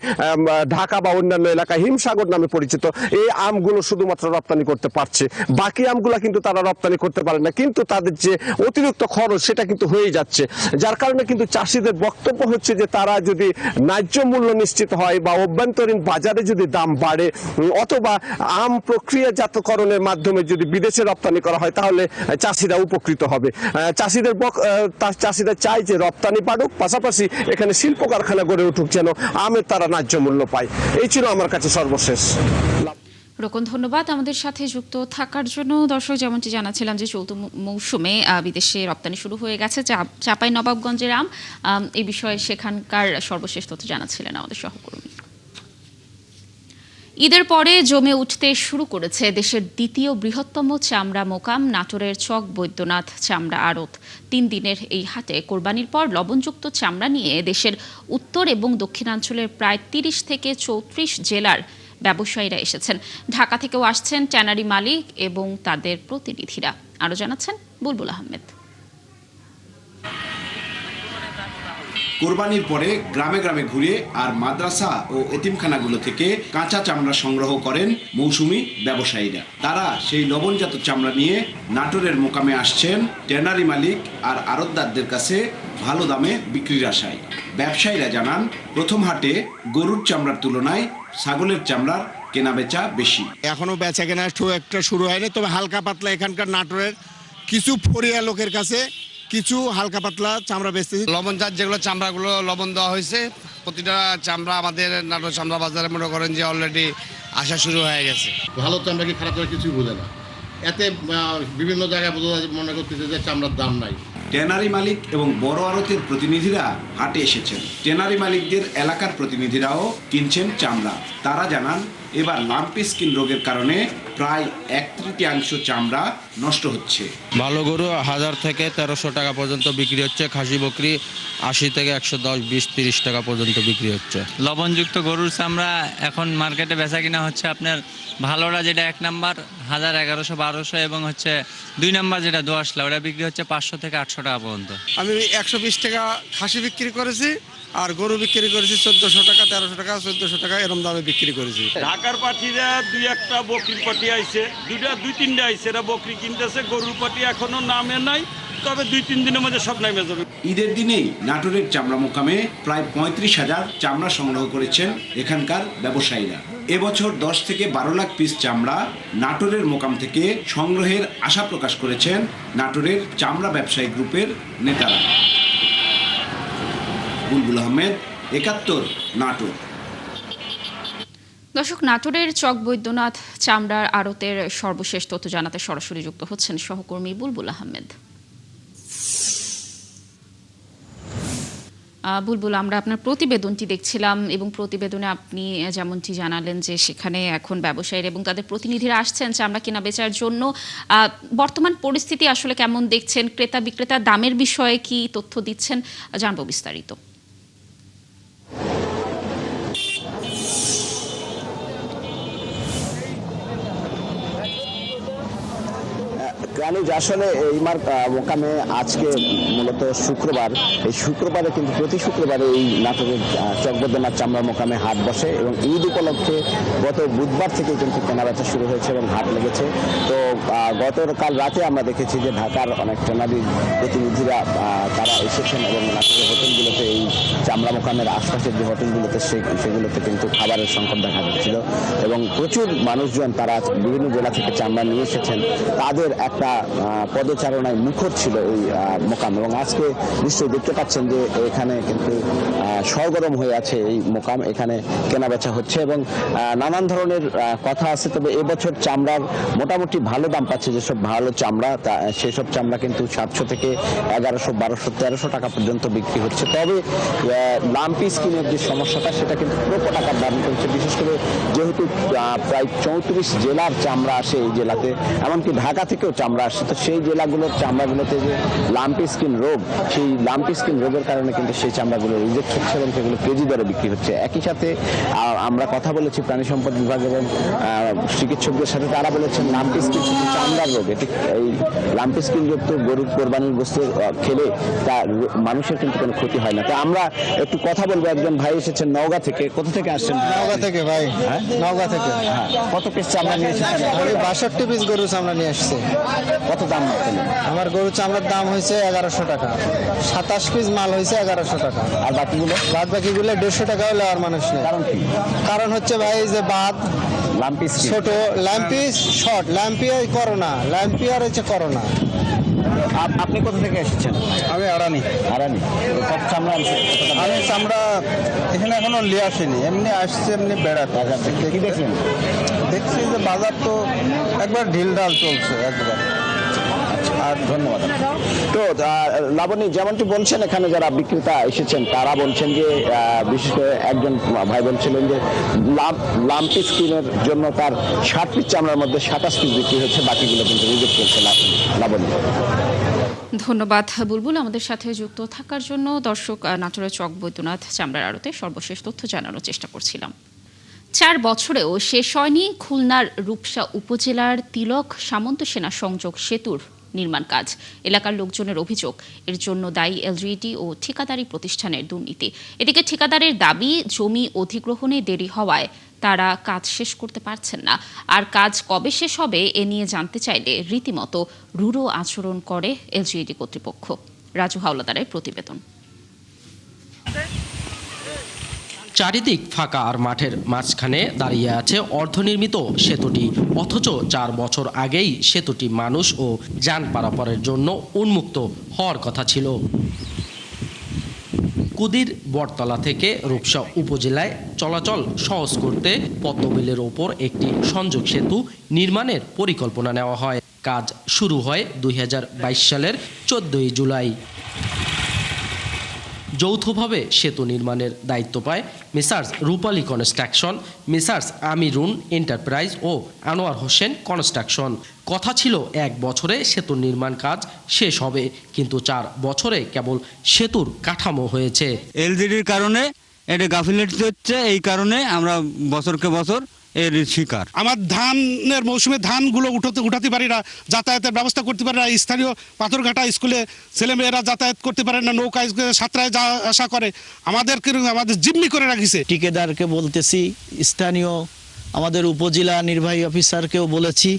ঢাকা বা অন্যান্য এলাকায় হিমসাগর নামে পরিচিত, এই আমগুলো শুধুমাত্র রপ্তানি করতে পারছে। বাকি আমগুলা কিন্তু তারা রপ্তানি করতে পারে না, কিন্তু তাদের যে অতিরিক্ত খরচ সেটা কিন্তু হয়ে যাচ্ছে। যার কারণে কিন্তু চাষিদের বক্তব্য হচ্ছে যে তারা যদি ন্যায্য মূল্য নিশ্চিত হয় বা অভ্যন্তরীণ বাজারে যদি দাম বাড়ে অথবা আম প্রক্রিয়াজাতকরণের মাধ্যমে যদি বিদেশে রপ্তানি করা হয় তাহলে চাষিরা উপকৃত হবে। চাষিরা চায় যে রপ্তানি বাড়ুক, পাশাপাশি এখানে শিল্প কারখানা গড়ে উঠুক, যেন আমের তারা ন্যায্য মূল্য পায়। এই ছিল আমার কাছে সর্বশেষ। রোকন, ধন্যবাদ আমাদের সাথে যুক্ত থাকার জন্য। দর্শক, যেমনটি জানাচ্ছিলাম যে চলতি মৌসুমে বিদেশে রপ্তানি শুরু হয়ে গেছে চাঁপাইনবাবগঞ্জের আম। এই বিষয়ে সেখানকার সর্বশেষ তথ্য জানাচ্ছিলেন আমাদের সহকর্মী। ঈদের পরে জমে উঠতে শুরু করেছে দেশের দ্বিতীয় বৃহত্তম চামড়া মোকাম নাটোরের চক বৈদ্যনাথ চামড়া আড়ত। 3 দিনের এই হাটে কোরবানির পর লবণযুক্ত চামড়া নিয়ে দেশের উত্তর এবং দক্ষিণাঞ্চলের প্রায় 30 থেকে 34 জেলার ব্যবসায়ীরা এসেছেন। ঢাকা থেকেও আসছেন ট্যানারি মালিক এবং তাদের প্রতিনিধিরা। আরো জানাচ্ছেন বুলবুল আহমেদ। কোরবানির পরে গ্রামে গ্রামে ঘুরে আর মাদ্রাসা ও এতিমখানাগুলো থেকে কাঁচা চামড়া সংগ্রহ করেন মৌসুমি ব্যবসায়ীরা। তারা সেই লবণজাত চামড়া নিয়ে নাটোরের মোকামে আসছেন ট্যানারি মালিক আর আড়তদারদের কাছে ভালো দামে বিক্রির আশায়। ব্যবসায়ীরা জানান, প্রথম হাটে গরুর চামড়ার তুলনায় ছাগলের চামড়ার কেনাবেচা বেশি। এখনো বেচা কেনা একটা শুরু হয়নি, তবে হালকা পাতলা এখানকার নাটোরের কিছু ফরিয়া লোকের কাছে কিছু হালকা পাতলা চামড়া বেচতেছি। লবণজাত যেগুলো চামড়াগুলো লবণ দেওয়া হয়েছে, প্রতিটা চামড়া আমাদের নাটোর চামড়া বাজারে মনে করেন যে অলরেডি আসা শুরু হয়ে গেছে। ভালো চামড়া কি খারাপ চামড়া কিছুই বোঝে না, এতে বিভিন্ন জায়গায় মনে করতেছে যে চামড়ার দাম নাই। ট্যানারি মালিক এবং বড় আড়তের প্রতিনিধিরা হাটে এসেছেন। ট্যানারি মালিকদের এলাকার প্রতিনিধিরাও কিনছেন চামড়া। তারা জানান, এবার লাম্পি স্কিন রোগের কারণে প্রায় 1/3 চামড়া নষ্ট হচ্ছে। ভালো গরু 1000 থেকে 1300 টাকা পর্যন্ত বিক্রি হচ্ছে। খাসি বকরি 80 থেকে 110, 20, 30 টাকা পর্যন্ত বিক্রি হচ্ছে। লবণযুক্ত গরুর চামড়া এখন মার্কেটে বেচা কিনা হচ্ছে আপনার ভালোরা যেটা 1 নাম্বার 1000, 1100, 1200 এবং হচ্ছে 2 নাম্বার যেটা দোআঁশলা ওটা বিক্রি হচ্ছে 500 থেকে 800 টাকা পর্যন্ত। আমি 120 টাকা খাসি বিক্রি করেছি আর গরু বিক্রি করেছি 1400 টাকা, 1300 টাকা, 1400 টাকা এরকম দামে বিক্রি করেছি। ঢাকার পাটিরা 2-1টা বকরির পাটি আইছে, 2-3টা আইছে, এরা বকরি কিনতেছে। গরুর পাটি এখনো নামে নাই, তবে 2-3 দিনের মধ্যে সব নামে যাবে। ঈদের দিনেই নাটোরের চামড়া মোকামে প্রায় 35,000 চামড়া সংগ্রহ করেছেন এখানকার ব্যবসায়ীরা। এবছর 10 থেকে 12 লাখ পিস চামড়া নাটোরের মোকাম থেকে সংগ্রহের আশা প্রকাশ করেছেন নাটোরের চামড়া ব্যবসায়ী গ্রুপের নেতারা। বুলবুল আহমেদ, 71, নাটোর। দর্শক, নাটোরের চক বৈদ্যনাথ চামড়ার আড়তের সর্বশেষ তথ্য জানাতে সরাসরি যুক্ত হচ্ছেন সহকর্মী বুলবুল আহমেদ। বুলবুল, আমরা আপনার প্রতিবেদনটি দেখছিলাম এবং প্রতিবেদনে আপনি যেমনটি জানালেন যে সেখানে এখন ব্যবসায়ীরা এবং তাদের প্রতিনিধিরা আসছেন চামড়া কেনা বেচার জন্য। বর্তমান পরিস্থিতি আসলে কেমন দেখছেন? ক্রেতা বিক্রেতা দামের বিষয়ে কি তথ্য দিচ্ছেন? জানবো বিস্তারিত। আসলে এই মোকামে আজকে মূলত শুক্রবার, এই শুক্রবারে কিন্তু প্রতি শুক্রবারে এই নাটোরের চকবৈদ্যনাথ চামড়া মোকামে হাট বসে এবং ঈদ উপলক্ষে গত বুধবার থেকে কিন্তু কেনাবেচা শুরু হয়েছে এবং হাট লেগেছে। তো গতকাল রাতে আমরা দেখেছি যে ঢাকার অনেক ট্রেনারির প্রতিনিধিরা তারা এসেছেন এবং নাটোরের হোটেলগুলোতে, এই চামড়া মোকামের আশপাশের যে হোটেলগুলোতে সেগুলোতে কিন্তু খাবারের সংকট দেখা যাচ্ছিল এবং প্রচুর মানুষজন তারা বিভিন্ন জেলা থেকে চামড়া নিয়ে এসেছেন। তাদের একটা পদচারণায় মুখর ছিল এই মোকাম এবং আজকে নিশ্চয়ই দেখতে পাচ্ছেন যে এখানে কিন্তু সরগরম হয়ে আছে এই মোকাম। এখানে কেনাবেচা হচ্ছে এবং নানান ধরনের কথা আছে। তবে এবছর চামড়ার মোটামুটি ভালো দাম পাচ্ছে যেসব ভালো চামড়া, সেসব চামড়া কিন্তু 700 থেকে 1100, 1200, 1300 টাকা পর্যন্ত বিক্রি হচ্ছে। তবে লাম্পি স্কিনের যে সমস্যাটা সেটা কিন্তু প্রতি টাকার দাম করছে, বিশেষ করে যেহেতু প্রায় 34 জেলার চামড়া আসে এই জেলাতে, এমনকি ঢাকা থেকেও চামড়া আসছে। তো সেই জেলাগুলোর চামড়াগুলোতে যে লাম্পি স্কিন রোগ, সেই লাম্পি স্কিন রোগের কারণে কিন্তু সেই চামড়াগুলো রিজেক্ট হচ্ছে এবং সেগুলো কেজি দরে বিক্রি হচ্ছে। একই সাথে আমরা কথা বলেছি প্রাণী সম্পদ বিভাগ এবং চিকিৎসকদের সাথে, তারা বলেছেন লাম্পি স্কিন শুধু চামড়ার রোগ, এটি এই লাম্পি স্কিন যুক্ত গরুর কোরবানির গোশত খেলে তা মানুষের কিন্তু কোনো ক্ষতি হয় না। তো আমরা একটু কথা বলবো। একজন ভাই এসেছেন নওগাঁ থেকে। কোথা থেকে আসছেন? নওগাঁ থেকে ভাই। হ্যাঁ, নওগাঁ থেকে। কত পিস চামড়া নিয়ে এসেছেন? 62 পিস গরুর চামড়া নিয়ে আসছে। কত দাম পেলেন? আমার গরু চামড়ার দাম হয়েছে 1100 টাকা, 27 পিস মাল হয়েছে 1100 টাকা। আর বাকিগুলো? বাদ বাকিগুলো 150 টাকাও নেওয়ার মানুষ নেই। কারণ কি? কারণ হচ্ছে ভাই যে বাদ লাম্পি ছোট, lumpy short, lumpy corona, lumpy আর হচ্ছে করোনা। আপনি কোথা থেকে এসেছেন? আমি আড়ানি। আড়ানি কত চামড়া আনছে? আমি চামড়া এখানে এখনো নিয়ে আসিনি, এমনি আসছে এমনি বেড়াতে। কি দেখলেন? দেখছি যে বাজার তো একবার ঢিলঢাল চলছে একবার। আর ধন্যবাদ। তো লাবণী, যেমনটি বলছেন এখানে যারা বিক্রেতা এসেছেন তারা বলছেন যে বিশেষ করে একজন ভাই বলছিলেন যে লাম্পি স্কিনের জন্য তার 60 পিস চামড়ার মধ্যে 27 পিস বিক্রি হচ্ছে, বাকিগুলো কিন্তু রিজেক্ট করছে। লাবণী, ধন্যবাদ বুলবুল আমাদের সাথে যুক্ত থাকার জন্য। দর্শক, নাটোরের চক বৈদ্যনাথ চামড়ার আড়তে সর্বশেষ তথ্য জানানোর চেষ্টা করছিলাম। 4 বছরেও শেষ হয়নি খুলনার রূপসা উপজেলার তিলক সামন্ত সেনা সংযোগ সেতুর নির্মাণ কাজ। এলাকার লোকজনের অভিযোগ, এর জন্য দায়ী এলজিইডি ও ঠিকাদারি প্রতিষ্ঠানের দুর্নীতি। এদিকে ঠিকাদারের দাবি, জমি অধিগ্রহণে দেরি হওয়ায় তারা কাজ শেষ করতে পারছেন না। আর কাজ কবে শেষ হবে এ নিয়ে জানতে চাইলে রীতিমতো রূঢ় আচরণ করে এলজিইডি কর্তৃপক্ষ। রাজু হাওলাদারের প্রতিবেদন। চারিদিক ফাঁকা আর মাঠের মাঝখানে দাঁড়িয়ে আছে অর্ধনির্মিত সেতুটি, অথচ 4 বছর আগেই সেতুটি মানুষ ও যান পারাপারের জন্য উন্মুক্ত হওয়ার কথা ছিল। কুদির বটতলা থেকে রূপসা উপজেলায় চলাচল সহজ করতে পদ্মবিলের ওপর একটি সংযোগ সেতু নির্মাণের পরিকল্পনা নেওয়া হয়। কাজ শুরু হয় 2022 সালের 14 জুলাই। যৌথভাবে সেতু নির্মাণের দায়িত্ব পায় মেসার্স রূপালী কনস্ট্রাকশন, মেসার্স আমিরুন এন্টারপ্রাইজ ও আনোয়ার হোসেন কনস্ট্রাকশন। কথা ছিল 1 বছরে সেতুর নির্মাণ কাজ শেষ হবে, কিন্তু 4 বছরে কেবল সেতুর কাঠামো হয়েছে। এলজিডির কারণে এটা গাফিলতি হচ্ছে, এই কারণে আমরা বছরকে বছর এর শিকার। আমার ধানের মৌসুমে ধানগুলো উঠাতে পারি না, যাতায়াতের ব্যবস্থা করতে পারে না। স্থানীয় পাথরঘাটা স্কুলে ছেলেমেয়েরা যাতায়াত করতে পারে না, নৌকা সাঁতরায় যা আসা করে। আমাদের জিম্মি করে রাখিছে। ঠিকাদারকে বলতেছি, স্থানীয় আমাদের উপজেলা নির্বাহী অফিসারকেও বলেছি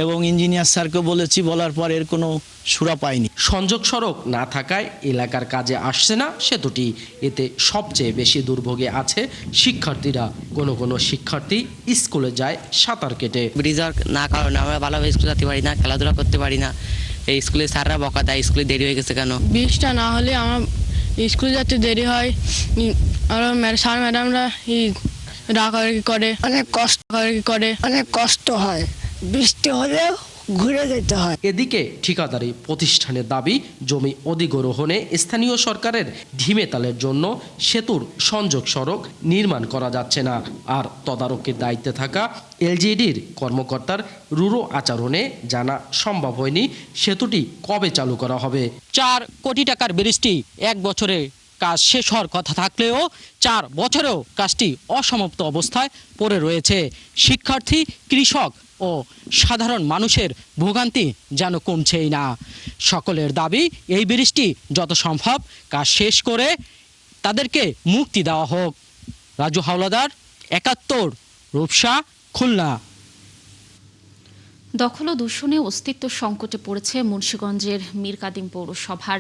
এবং ইঞ্জিনিয়ার স্যারকেও বলেছি, বলার পর এর কোনো সুরা পাইনি। সংযোগ সড়ক না থাকায় এলাকার কাজে আসছে না সেতুটি। এতে সবচেয়ে বেশি দুর্ভোগে আছে শিক্ষার্থীরা। কোনো শিক্ষার্থী স্কুলে যায় সাঁতার কেটে। ব্রিজ না কারণে আমরা ভালোভাবে স্কুলে যেতে পারি না, খেলাধুলা করতে পারি না। এই স্কুলে স্যাররা বকা দেয়, স্কুলে দেরি হয়ে গেছে কেন। ব্রিজটা না হলে আমার স্কুলে যেতে দেরি হয়। আর স্যার ম্যাডামরা ডাকাডাকি করে, অনেক কষ্ট হয়। বৃষ্টি হলেও ঘুরে যেতে হয়। এদিকে ঠিকাদারি প্রতিষ্ঠানের দাবি, জমি অধিগ্রহণে স্থানীয় সরকারের ঢিমেতালের জন্য সেতুর সংযোগ সড়ক নির্মাণ করা যাচ্ছে না। আর তদারকির দায়িত্বে থাকা এলজিইডির কর্মকর্তার রূঢ় আচরণে জানা সম্ভব হয়নি সেতুটি কবে চালু করা হবে। 4 কোটি টাকার ব্রিজটি 1 বছরে কাজ শেষ হওয়ার কথা থাকলেও 4 বছরেও কাজটি অসমাপ্ত অবস্থায় পড়ে রয়েছে। শিক্ষার্থী, কৃষক ও সাধারণ মানুষের ভোগান্তি যেন কমছেই না। সকলের দাবি, এই ব্রিজটি যত সম্ভব কাজ শেষ করে তাদেরকে মুক্তি দেওয়া হোক। রাজু হাওলাদার, 71, রূপসা, খুলনা। দখল ও দূষণে অস্তিত্ব সংকটে পড়েছে মুন্সিগঞ্জের মীরকাদিম পৌরসভার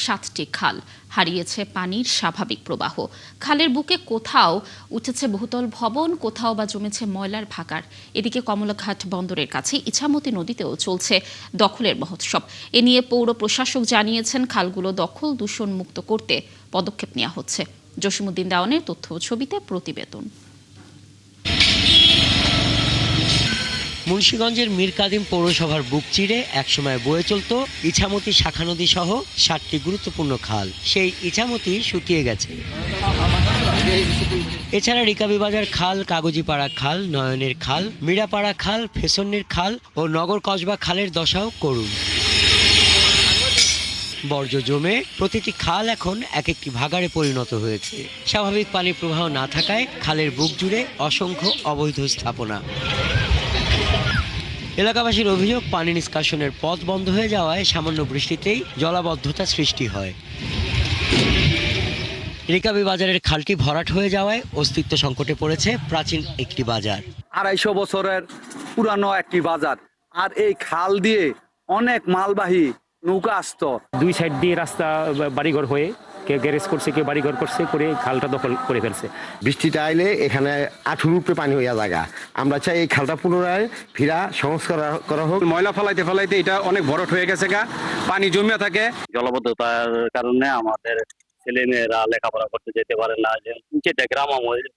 7টি খাল। হারিয়েছে পানির স্বাভাবিক প্রবাহ। খালের বুকে কোথাও উঠেছে বহুতল ভবন, কোথাও বা জমেছে ময়লার ভাগাড়। এদিকে কমলাঘাট বন্দরের কাছে ইছামতি নদীতেও চলছে দখলের মহোৎসব। এ নিয়ে পৌর প্রশাসক জানিয়েছেন, খালগুলো দখল দূষণ মুক্ত করতে পদক্ষেপ নেওয়া হচ্ছে। জসিমউদ্দিন দাওয়ানের তথ্য ও ছবিতে প্রতিবেদন। মুন্সিগঞ্জের মীরকাদিম পৌরসভার বুক চিরে একসময় বয়ে চলত ইছামতি শাখা নদী সহ 7টি গুরুত্বপূর্ণ খাল। সেই ইছামতি শুকিয়ে গেছে। এছাড়া রিকাবিবাজার খাল, কাগজিপাড়া খাল, নয়নের খাল, মিরাপাড়া খাল, ফেসন্নির খাল ও নগর কসবা খালের দশাও করুণ। বর্জ্য জমে প্রতিটি খাল এখন এক একটি ভাগাড়ে পরিণত হয়েছে। স্বাভাবিক পানির প্রবাহ না থাকায় খালের বুক জুড়ে অসংখ্য অবৈধ স্থাপনা। এলাকাবাসীর অভিযোগ, পানি নিষ্কাশনের পথ বন্ধ হয়ে যাওয়ায় সামান্য বৃষ্টিতেই জলাবদ্ধতা সৃষ্টি হয়। রিকাবি বাজারের খালটি ভরাট হয়ে যাওয়ায় অস্তিত্ব সংকটে পড়েছে প্রাচীন একটি বাজার। 250 বছরের পুরানো একটি বাজার, আর এই খাল দিয়ে অনেক মালবাহী নৌকা আসতো। দুই সাইড দিয়ে রাস্তা বাড়িঘর হয়ে কেউ গ্যারেজ করছে, কেউ বাড়িঘর করছে, করে খালটা দখল করে ফেলছে। বৃষ্টিটা আইলে এখানে 18 রূপে পানি হইয়া জায়গা। আমরা চাই এই খালটা পুনরায় ফিরা সংস্কার করা হোক। ময়লা ফেলাইতে ফেলাইতে এটা অনেক ভরট হয়ে গেছে গা, পানি জমিয়া থাকে। জলবদ্ধতার কারণে আমাদের ছেলে মেয়েরা লেখাপড়া করতে যেতে পারে না, যে যেটা গ্রাম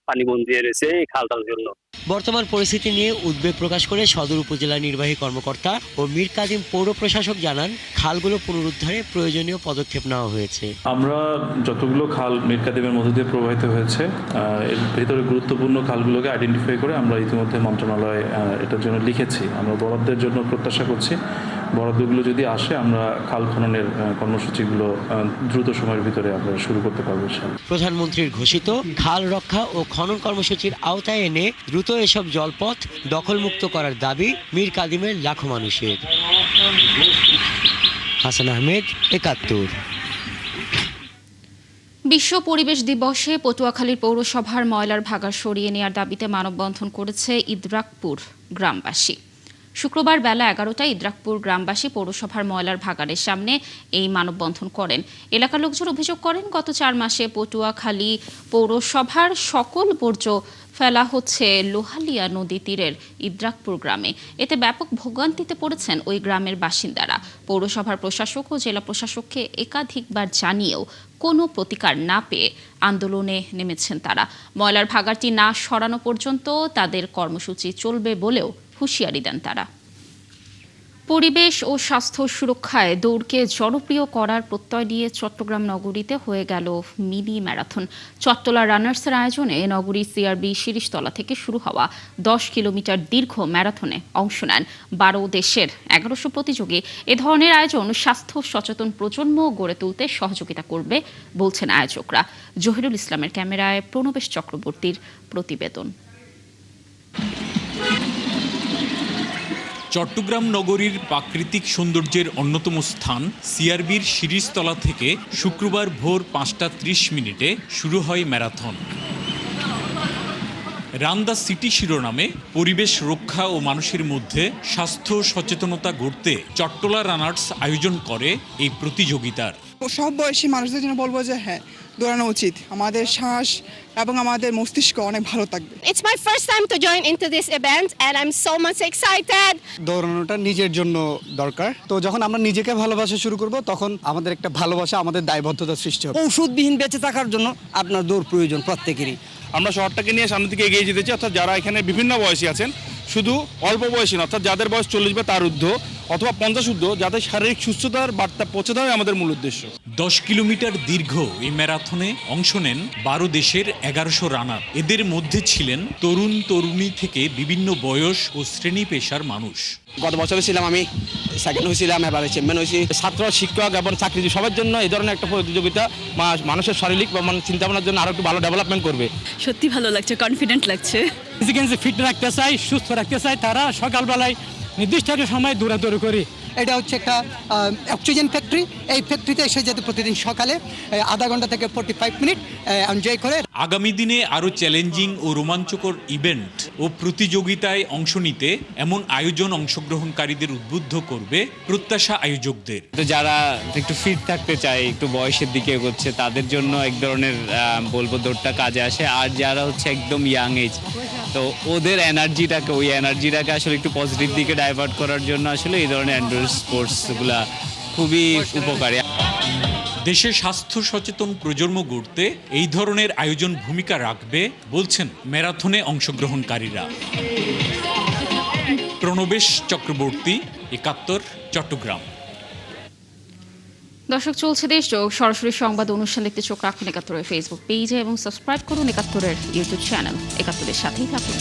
পানি বন্দি রয়েছে এই খালটার জন্য। বর্তমান পরিস্থিতি নিয়ে উদ্বেগ প্রকাশ করে সদর উপজেলা নির্বাহী কর্মকর্তা ও মীর কাদিম পৌর প্রশাসক জানান, খালগুলো পুনরুদ্ধারে প্রয়োজনীয় পদক্ষেপ নেওয়া হয়েছে। আমরা যতগুলো খাল মীর কাদিমের মধ্যে দিয়ে প্রবাহিত হয়েছে, এর ভেতরে গুরুত্বপূর্ণ খালগুলোকে আইডেন্টিফাই করে আমরা ইতিমধ্যে মন্ত্রণালয়ে এটার জন্য লিখেছি। আমরা বরাদ্দের জন্য প্রত্যাশা করছি, বরাদ্দগুলো যদি আসে আমরা খাল খননের কর্মসূচিগুলো দ্রুত সময়ের ভিতরে আমরা শুরু করতে পারবো। প্রধানমন্ত্রীর ঘোষিত খাল রক্ষা ও খনন কর্মসূচির আওতায় এনে দ্রুত এসব জলপথ দখলমুক্ত করার দাবি মীর কাদিমের লাখো মানুষের। হাসান আহমেদ, ৭১। বিশ্ব পরিবেশ দিবসে পটুয়াখালীর পৌরসভার ময়লার ভাগাড় সরিয়ে নেওয়ার দাবিতে মানববন্ধন করেছে ইদ্রাকপুর গ্রামবাসী। শুক্রবার বেলা 11টায় ইদ্রাকপুর গ্রামবাসী পৌরসভার ময়লার ভাগাড়ের সামনে এই মানববন্ধন করেন। এলাকার লোকজন অভিযোগ করেন, গত 4 মাসে পটুয়াখালী পৌরসভার সকল বর্জ্য ফেলা হচ্ছে লোহালিয়া নদী তীরের ইদ্রাকপুর গ্রামে। এতে ব্যাপক ভোগান্তিতে পড়েছেন ওই গ্রামের বাসিন্দারা। পৌরসভার প্রশাসক ও জেলা প্রশাসককে একাধিকবার জানিয়েও কোনো প্রতিকার না পেয়ে আন্দোলনে নেমেছেন তারা। ময়লার ভাগাড়টি না সরানো পর্যন্ত তাদের কর্মসূচি চলবে বলেও হুঁশিয়ারি দেন তারা। পরিবেশ ও স্বাস্থ্য সুরক্ষায় দৌড়কে জনপ্রিয় করার প্রত্যয় নিয়ে চট্টগ্রাম নগরীতে হয়ে গেল মিনি ম্যারাথন। চট্টলা রানার্সের আয়োজনে নগরীর সিআরবি শিরিষতলা থেকে শুরু হওয়া 10 কিলোমিটার দীর্ঘ ম্যারাথনে অংশ নেন 12 দেশের 1100 প্রতিযোগী। এ ধরনের আয়োজন স্বাস্থ্য সচেতন প্রজন্ম গড়ে তুলতে সহযোগিতা করবে বলছেন আয়োজকরা। জহিরুল ইসলামের ক্যামেরায় প্রণবেশ চক্রবর্তীর প্রতিবেদন। চট্টগ্রাম নগরীর প্রাকৃতিক সৌন্দর্যের অন্যতম স্থান সিআরবির শিরিষতলা থেকে শুক্রবার ভোর 5:30 শুরু হয় ম্যারাথন। রান দ্য সিটি শিরোনামে পরিবেশ রক্ষা ও মানুষের মধ্যে স্বাস্থ্য সচেতনতা গড়তে চট্টলা রানার্স আয়োজন করে এই প্রতিযোগিতার। সব বয়সী মানুষদের জন্য বলবো যে হ্যাঁ, দৌড়ানো উচিত। আমাদের শ্বাস এবং আমাদের মস্তিষ্ক অনেক ভালো থাকবে। It's my first time to join into this event and I'm so much excited. দৌড়ানোটা নিজের জন্য দরকার। তো যখন আমরা নিজেকে ভালোবাসা শুরু করব, তখন আমাদের একটা ভালোবাসা, আমাদের দায়বদ্ধতা সৃষ্টি হবে। ঔষধবিহীন বেঁচে থাকার জন্য আপনার দৌড় প্রয়োজন প্রত্যেকেরই। আমরা শহরটাকে নিয়ে সামনের দিকে এগিয়ে যেতেছি, অর্থাৎ যারা এখানে বিভিন্ন বয়সী আছেন, শুধু অল্প বয়সী না, অর্থাৎ যাদের বয়স 40 বা তার ঊর্ধ্ব অথবা 50 ঊর্ধ্ব, যাদের শারীরিক সুস্থতার বার্তা পৌঁছে দেওয়াই আমাদের মূল উদ্দেশ্য। 10 কিলোমিটার দীর্ঘ এই ম্যারাথনে অংশ নেন 12 দেশের 1100 রানার। এদের মধ্যে ছিলেন তরুণ তরুণী থেকে বিভিন্ন বয়স ও শ্রেণী পেশার মানুষ। গত বছরে ছিলাম আমি, সেকেন্ড হয়েছিলাম, এবারে চ্যাম্পিয়ন হয়েছি। ছাত্র, শিক্ষক এবং চাকরিজীবী সবার জন্য এই ধরনের একটা প্রতিযোগিতা মানুষের শারীরিক বা চিন্তা ভাবনার জন্য আরো একটু ভালো ডেভেলপমেন্ট করবে। সত্যি ভালো লাগছে, কনফিডেন্ট লাগছে। ফিট রাখতে চাই, সুস্থ রাখতে চাই, তারা সকালবেলায় নির্দিষ্ট একটা সময় দৌড়াদৌড়ি করি। এটা হচ্ছে একটা অক্সিজেন ফ্যাক্টরি। এই ফ্যাক্টরিতে এসে যাতে প্রতিদিন সকালে আধা ঘন্টা থেকে 45 মিনিট এনজয় করে। আগামী দিনে আরও চ্যালেঞ্জিং ও রোমাঞ্চকর ইভেন্ট ও প্রতিযোগিতায় অংশ নিতে এমন আয়োজন অংশগ্রহণকারীদের উদ্বুদ্ধ করবে প্রত্যাশা আয়োজকদের। তো যারা একটু ফিট থাকতে চায়, একটু বয়সের দিকে এগোচ্ছে, তাদের জন্য এক ধরনের বলবো দৌড়টা কাজে আসে। আর যারা হচ্ছে একদম ইয়াং এজ, তো ওদের ওই এনার্জিটাকে আসলে একটু পজিটিভ দিকে ডাইভার্ট করার জন্য আসলে এই ধরনের এন্ডুরেন্স স্পোর্টসগুলা খুবই উপকারী। দেশে স্বাস্থ্য সচেতন প্রজন্ম গড়তে এই ধরনের আয়োজন ভূমিকা রাখবে বলছেন ম্যারাথনে অংশগ্রহণকারীরা। প্রণবেশ চক্রবর্তী, ৭১, চট্টগ্রাম। দর্শক, চলছে দেশযোগ। সরাসরি সংবাদ অনুষ্ঠান দেখতে চোখ রাখুন ৭১-এর ফেসবুক পেজে এবং সাবস্ক্রাইব করুন ৭১-এর ইউটিউব চ্যানেল। ৭১-এর সাথেই থাকুন।